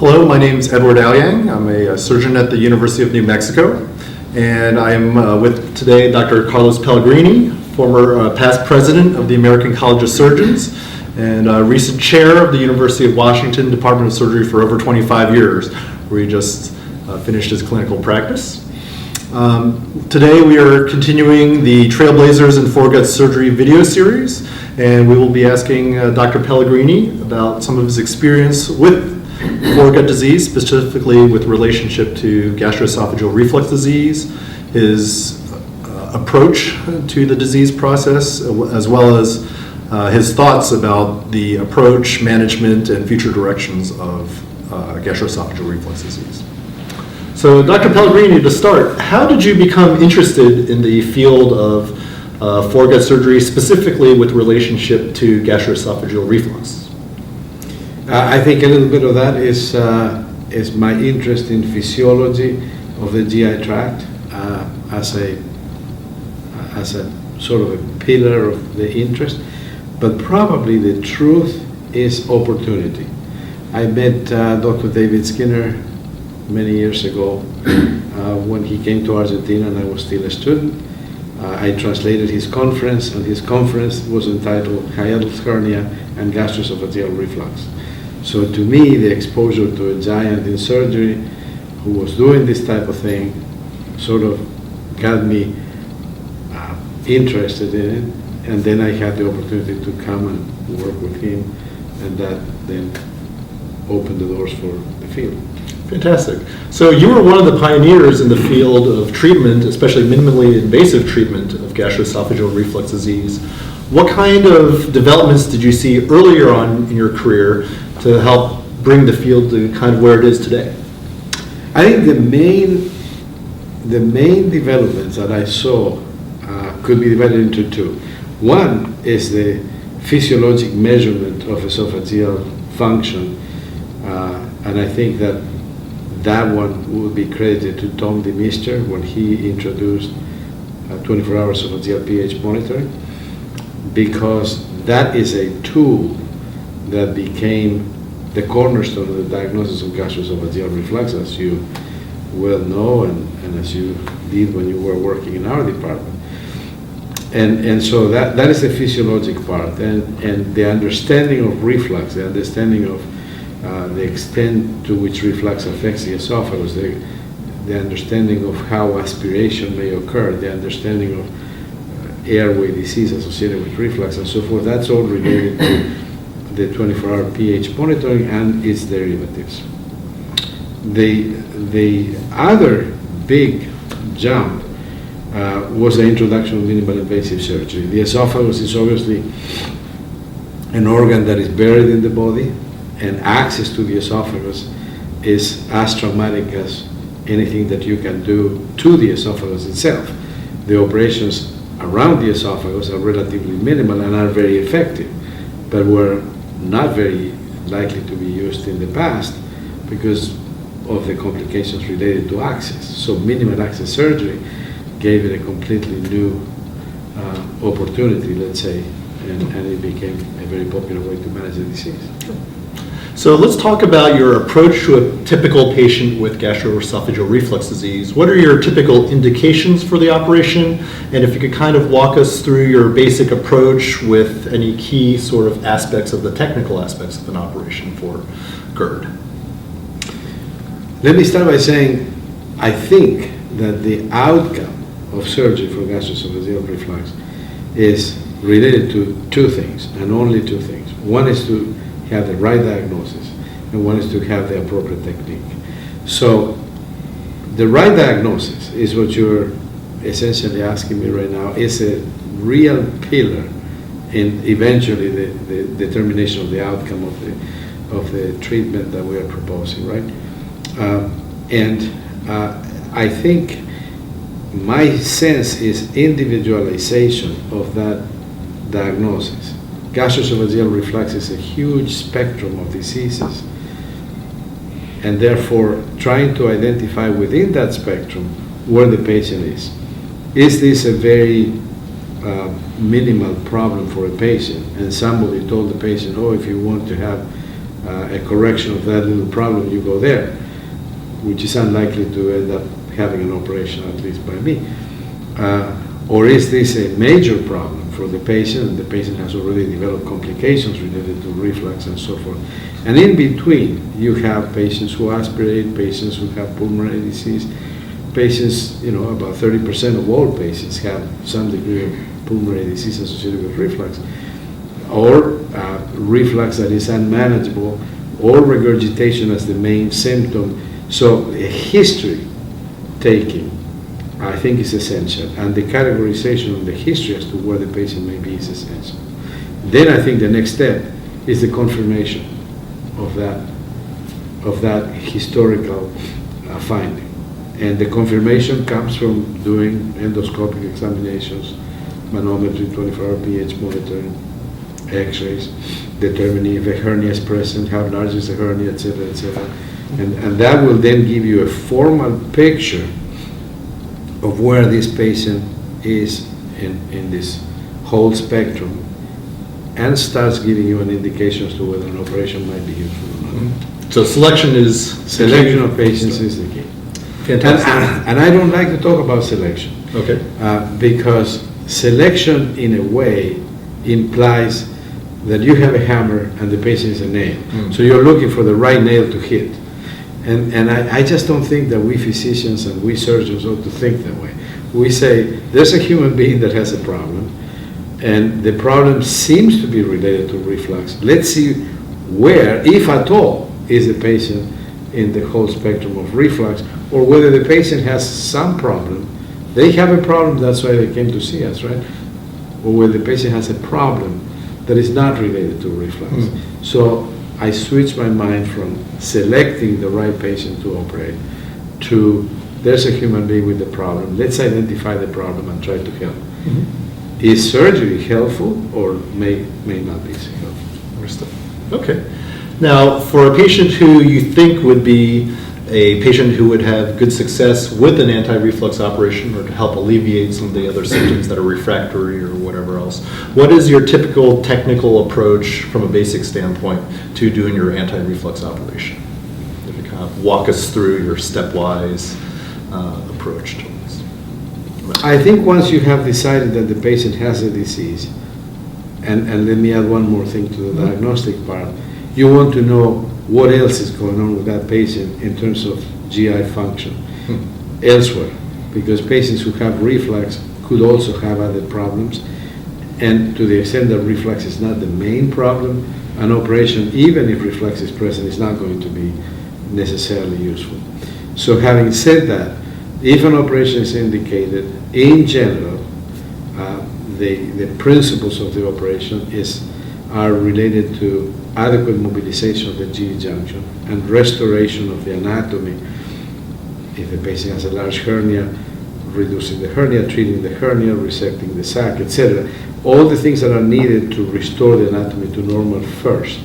Hello, my name is Edward Auyang. I'm a surgeon at the University of New Mexico, and I am with today Dr. Carlos Pellegrini, former past president of the American College of Surgeons and recent chair of the University of Washington Department of Surgery for over 25 years, where he just finished his clinical practice. Today we are continuing the Trailblazers and Foregut Surgery video series, and we will be asking Dr. Pellegrini about some of his experience with foregut disease, specifically with relationship to gastroesophageal reflux disease, his approach to the disease process, as well as his thoughts about the approach, management, and future directions of gastroesophageal reflux disease. So Dr. Pellegrini, to start, how did you become interested in the field of foregut surgery, specifically with relationship to gastroesophageal reflux? I think a little bit of that is my interest in physiology of the GI tract as a sort of a pillar of the interest, but probably the truth is opportunity. I met Dr. David Skinner many years ago when he came to Argentina and I was still a student. I translated his conference, and his conference was entitled Hiatus Hernia and Gastroesophageal Reflux. So to me, the exposure to a giant in surgery who was doing this type of thing sort of got me interested in it, and then I had the opportunity to come and work with him, and that then opened the doors for the field. Fantastic. So you were one of the pioneers in the field of treatment, especially minimally invasive treatment of gastroesophageal reflux disease. What kind of developments did you see earlier on in your career to help bring the field to kind of where it is today? I think the main developments that I saw could be divided into two. One is the physiologic measurement of esophageal function, and I think that one would be credited to Tom DeMister when he introduced 24-hour esophageal pH monitoring, because that is a tool that became the cornerstone of the diagnosis of gastroesophageal reflux, as you well know, and as you did when you were working in our department. And so that is the physiologic part, and the understanding of reflux, the understanding of the extent to which reflux affects the esophagus, the understanding of how aspiration may occur, the understanding of airway disease associated with reflux and so forth, that's all related to the 24-hour pH monitoring and its derivatives. The other big jump was the introduction of minimal invasive surgery. The esophagus is obviously an organ that is buried in the body, and access to the esophagus is as traumatic as anything that you can do to the esophagus itself. The operations around the esophagus are relatively minimal and are very effective, but were not very likely to be used in the past because of the complications related to access. So minimal access surgery gave it a completely new opportunity, let's say, and it became a very popular way to manage the disease. So let's talk about your approach to a typical patient with gastroesophageal reflux disease. What are your typical indications for the operation? And if you could kind of walk us through your basic approach with any key sort of aspects of the technical aspects of an operation for GERD. Let me start by saying I think that the outcome of surgery for gastroesophageal reflux is related to two things, and only two things. One is to have the right diagnosis, and one is to have the appropriate technique. So the right diagnosis is what you're essentially asking me right now, is a real pillar in eventually the determination of the outcome of the treatment that we are proposing, right? I think my sense is individualization of that diagnosis. Gastroesophageal reflux is a huge spectrum of diseases, and therefore trying to identify within that spectrum where the patient is. Is this a very minimal problem for a patient, and somebody told the patient, oh, if you want to have a correction of that little problem, you go there, which is unlikely to end up having an operation, at least by me. Or is this a major problem for the patient, and the patient has already developed complications related to reflux and so forth? And in between, you have patients who aspirate, patients who have pulmonary disease, patients, about 30% of all patients have some degree of pulmonary disease associated with reflux, or reflux that is unmanageable, or regurgitation as the main symptom. So a history taking, I think, is essential, and the categorization of the history as to where the patient may be is essential. Then I think the next step is the confirmation of that historical finding. And the confirmation comes from doing endoscopic examinations, manometry, 24-hour pH monitoring, x-rays, determining if a hernia is present, how large is the hernia, etc., etc. And that will then give you a formal picture of where this patient is in this whole spectrum, and starts giving you an indication as to whether an operation might be useful or not. Mm-hmm. So selection of patients is the key. Fantastic. And I don't like to talk about selection. Okay. Because selection, in a way, implies that you have a hammer and the patient is a nail. Mm. So you're looking for the right nail to hit. And I just don't think that we physicians and we surgeons ought to think that way. We say, there's a human being that has a problem, and the problem seems to be related to reflux. Let's see where, if at all, is the patient in the whole spectrum of reflux, or whether the patient has some problem. They have a problem, that's why they came to see us, right? Or whether the patient has a problem that is not related to reflux. Mm. So I switched my mind from selecting the right patient to operate to there's a human being with a problem. Let's identify the problem and try to help. Mm-hmm. Is surgery helpful, or may not be so helpful? Understood. Okay. Now, for a patient who you think would be a patient who would have good success with an anti-reflux operation, or to help alleviate some of the other symptoms that are refractory or whatever else, what is your typical technical approach from a basic standpoint to doing your anti-reflux operation? If you kind of walk us through your stepwise approach to this. I think once you have decided that the patient has a disease, and let me add one more thing to the diagnostic part, you want to know what else is going on with that patient in terms of GI function elsewhere, because patients who have reflux could also have other problems, and to the extent that reflux is not the main problem, an operation, even if reflux is present, is not going to be necessarily useful. So having said that, if an operation is indicated, in general, the principles of the operation are related to adequate mobilization of the GE junction and restoration of the anatomy. If the patient has a large hernia, reducing the hernia, treating the hernia, resecting the sac, etc. All the things that are needed to restore the anatomy to normal first.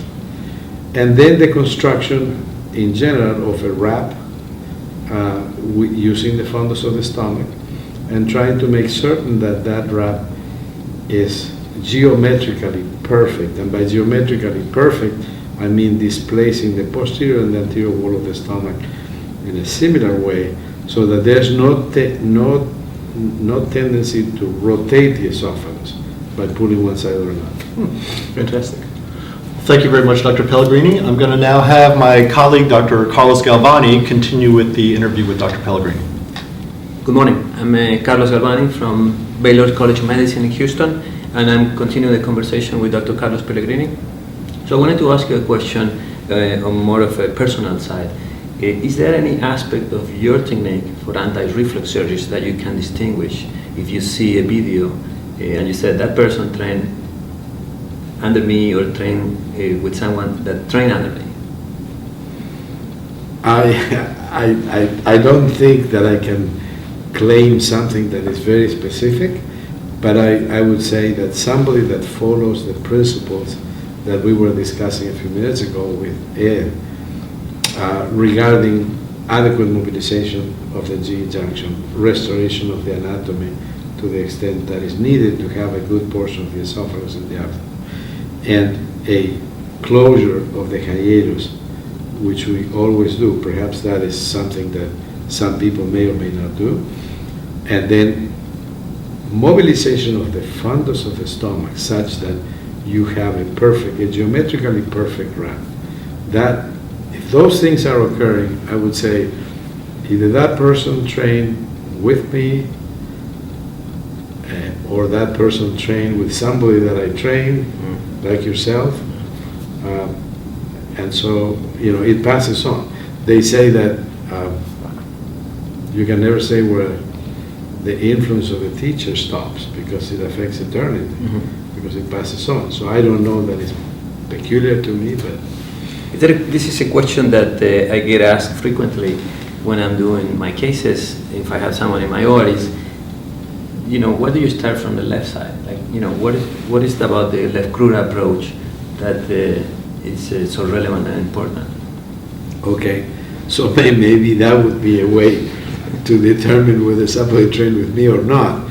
And then the construction, in general, of a wrap using the fundus of the stomach, and trying to make certain that that wrap is geometrically perfect. And by geometrically perfect, I mean displacing the posterior and the anterior wall of the stomach in a similar way, so that there's no tendency to rotate the esophagus by pulling one side or another. Fantastic. Thank you very much, Dr. Pellegrini. I'm going to now have my colleague, Dr. Carlos Galvani, continue with the interview with Dr. Pellegrini. Good morning. I'm Carlos Galvani from Baylor College of Medicine in Houston, and I'm continuing the conversation with Dr. Carlos Pellegrini. So I wanted to ask you a question on more of a personal side. Is there any aspect of your technique for anti-reflux surgeries that you can distinguish if you see a video and you said that person trained under me or trained with someone that trained under me? I don't think that I can claim something that is very specific, but I would say that somebody that follows the principles that we were discussing a few minutes ago with Ed regarding adequate mobilization of the GE junction, restoration of the anatomy to the extent that is needed to have a good portion of the esophagus in the abdomen, and a closure of the hiatus, which we always do. Perhaps that is something that some people may or may not do. And then mobilization of the fundus of the stomach such that you have a geometrically perfect ramp. That, if those things are occurring, I would say either that person trained with me or that person trained with somebody that I trained, like yourself. And so, it passes on. They say that you can never say where the influence of a teacher stops because it affects eternity, because it passes on. So I don't know that it's peculiar to me, but... This is a question that I get asked frequently when I'm doing my cases. If I have someone in my OR, is, why do you start from the left side? Like, what is about the left crude approach that is so relevant and important? Okay, so maybe that would be a way to determine whether somebody trained with me or not.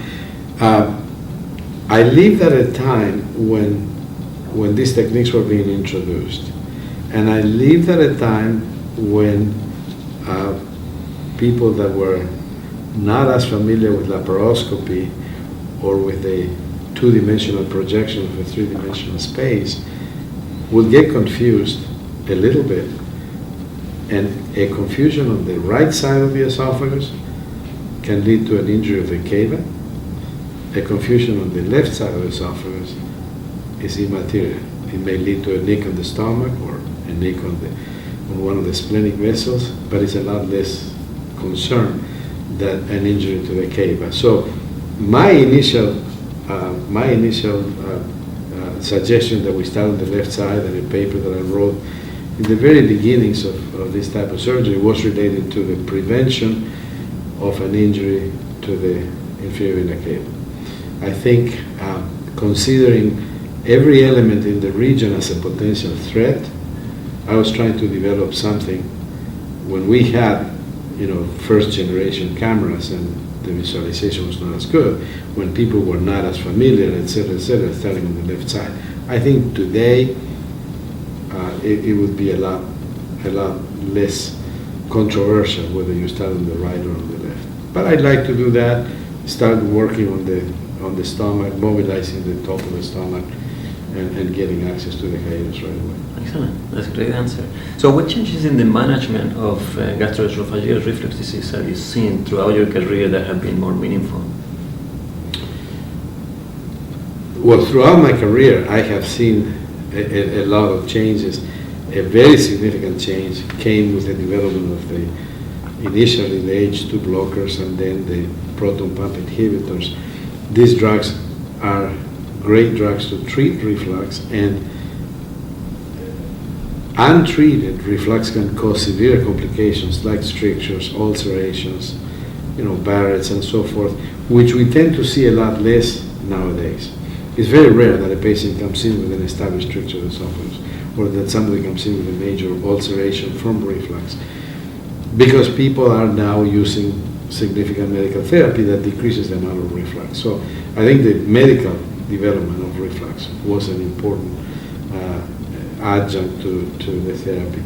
I lived at a time when these techniques were being introduced. And I lived at a time when people that were not as familiar with laparoscopy or with a two-dimensional projection of a three-dimensional space would get confused a little bit. And a confusion on the right side of the esophagus can lead to an injury of the cava. A confusion on the left side of the esophagus is immaterial. It may lead to a nick on the stomach or a nick on one of the splenic vessels, but it's a lot less concern than an injury to the cava. So my initial suggestion that we start on the left side, and a paper that I wrote in the very beginnings of this type of surgery was related to the prevention of an injury to the inferior vena cava. I think considering every element in the region as a potential threat, I was trying to develop something when we had, first generation cameras and the visualization was not as good, when people were not as familiar, et cetera, starting on the left side. I think today it would be a lot less controversial whether you start on the right or on the left. But I'd like to do that, start working on the stomach, mobilizing the top of the stomach, and getting access to the hiatus right away. Excellent, that's a great answer. So what changes in the management of gastroesophageal reflux disease have you seen throughout your career that have been more meaningful? Well, throughout my career, I have seen a lot of changes. A very significant change came with the development of initially the H2 blockers and then the proton pump inhibitors. These drugs are great drugs to treat reflux, and untreated reflux can cause severe complications like strictures, ulcerations, Barrett's and so forth, which we tend to see a lot less nowadays. It's very rare that a patient comes in with an established stricture of the esophagus, or that somebody comes in with a major ulceration from reflux, because people are now using significant medical therapy that decreases the amount of reflux. So I think the medical development of reflux was an important adjunct to the therapy.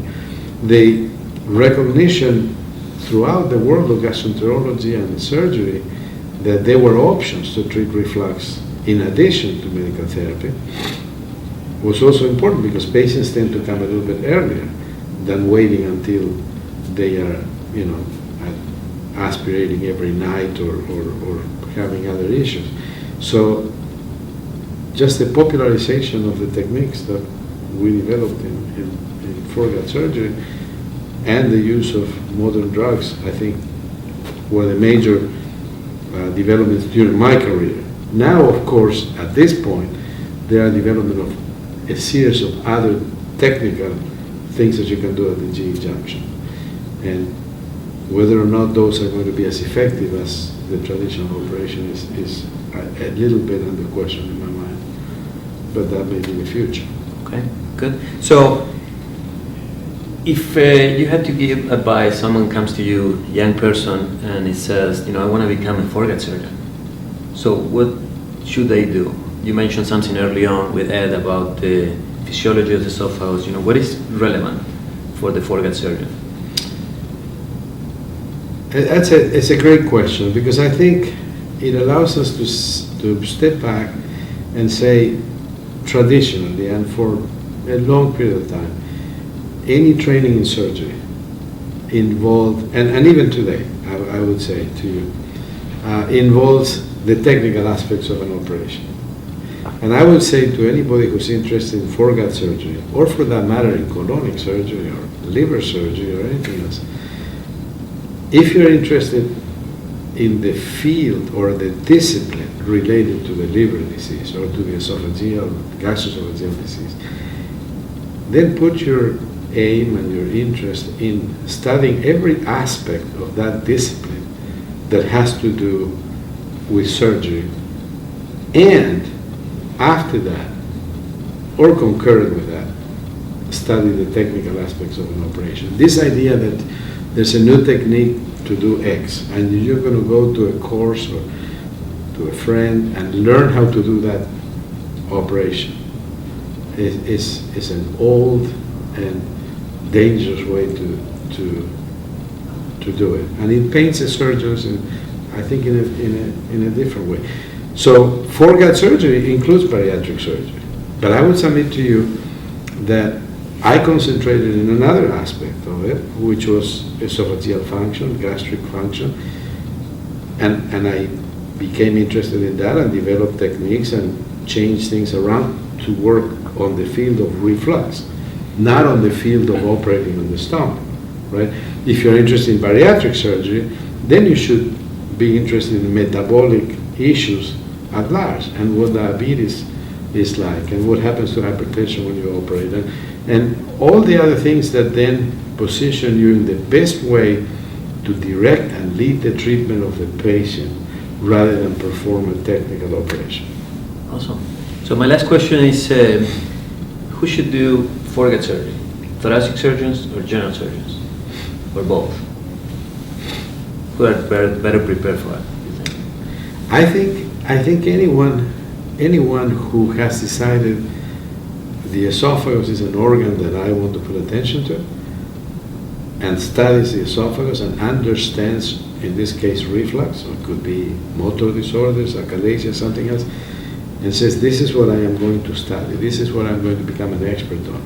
The recognition throughout the world of gastroenterology and surgery that there were options to treat reflux in addition to medical therapy was also important, because patients tend to come a little bit earlier than waiting until they are, aspirating every night or having other issues. So just the popularization of the techniques that we developed in Foregut surgery and the use of modern drugs, I think, were the major developments during my career. Now, of course, at this point, there are development of a series of other technical things that you can do at the GE junction. And whether or not those are going to be as effective as the traditional operation is a little bit under question in my mind. But that may be the future. Okay, good. So, if you had to give advice, someone comes to you, young person, and it says, I want to become a foregut surgeon. So what should they do? You mentioned something early on with Ed about the physiology of the esophagus, what is relevant for the foregut surgeon? It's a great question, because I think it allows us to step back and say, traditionally and for a long period of time, any training in surgery involved, and even today, I would say to you, involves the technical aspects of an operation. And I would say to anybody who's interested in foregut surgery, or for that matter in colonic surgery or liver surgery or anything else, if you're interested in the field or the discipline related to the liver disease or to the esophageal, gastroesophageal disease, then put your aim and your interest in studying every aspect of that discipline that has to do with surgery, and after that, or concurrent with that, study the technical aspects of an operation. This idea that there's a new technique to do X, and you're going to go to a course or to a friend and learn how to do that operation is an old and dangerous way to do it, and it paints the surgeons I think in a different way. So foregut surgery includes bariatric surgery, but I would submit to you that I concentrated in another aspect of it, which was esophageal function, gastric function, and I became interested in that and developed techniques and changed things around to work on the field of reflux, not on the field of operating on the stomach, right? If you're interested in bariatric surgery, then you should be interested in metabolic issues at large, and what diabetes is like, and what happens to hypertension when you operate, and all the other things that then position you in the best way to direct and lead the treatment of the patient rather than perform a technical operation. Awesome. So my last question is, who should do foregut surgery? Thoracic surgeons or general surgeons? Or both? Who are better prepared for it, you think? I think anyone who has decided the esophagus is an organ that I want to put attention to, and studies the esophagus and understands, in this case, reflux, or it could be motor disorders, achalasia, something else, and says, this is what I am going to study, this is what I'm going to become an expert on.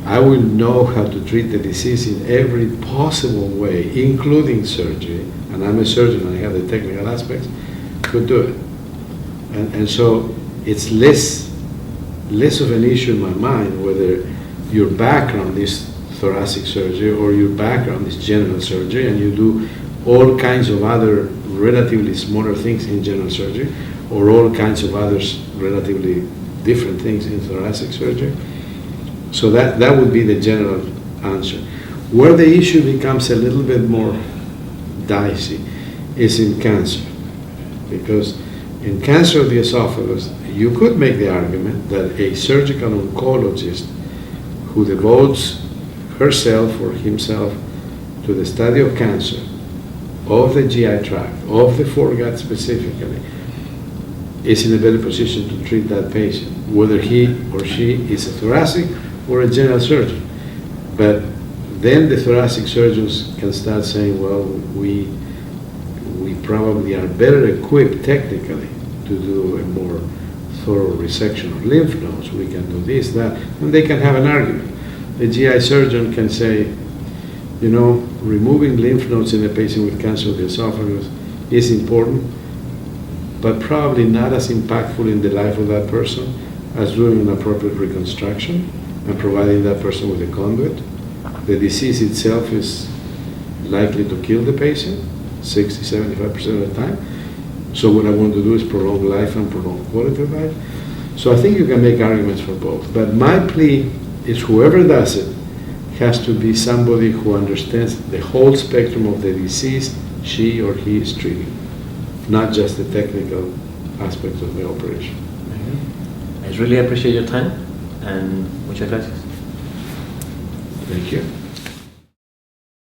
I will know how to treat the disease in every possible way, including surgery, and I'm a surgeon and I have the technical aspects, could do it. And so it's less of an issue in my mind whether your background is thoracic surgery or your background is general surgery, and you do all kinds of other relatively smaller things in general surgery, or all kinds of other relatively different things in thoracic surgery. So that would be the general answer. Where the issue becomes a little bit more dicey is in cancer, because in cancer of the esophagus, you could make the argument that a surgical oncologist who devotes herself or himself to the study of cancer, of the GI tract, of the foregut specifically, is in a better position to treat that patient, whether he or she is a thoracic or a general surgeon. But then the thoracic surgeons can start saying, well, we probably are better equipped technically to do a more thorough resection of lymph nodes. We can do this, that, and they can have an argument. The GI surgeon can say, removing lymph nodes in a patient with cancer of the esophagus is important, but probably not as impactful in the life of that person as doing an appropriate reconstruction and providing that person with a conduit. The disease itself is likely to kill the patient 60-75% of the time. So what I want to do is prolong life and prolong quality of life. So I think you can make arguments for both. But my plea is whoever does it has to be somebody who understands the whole spectrum of the disease she or he is treating, not just the technical aspects of the operation. I really appreciate your time, and muchas gracias. Thank you.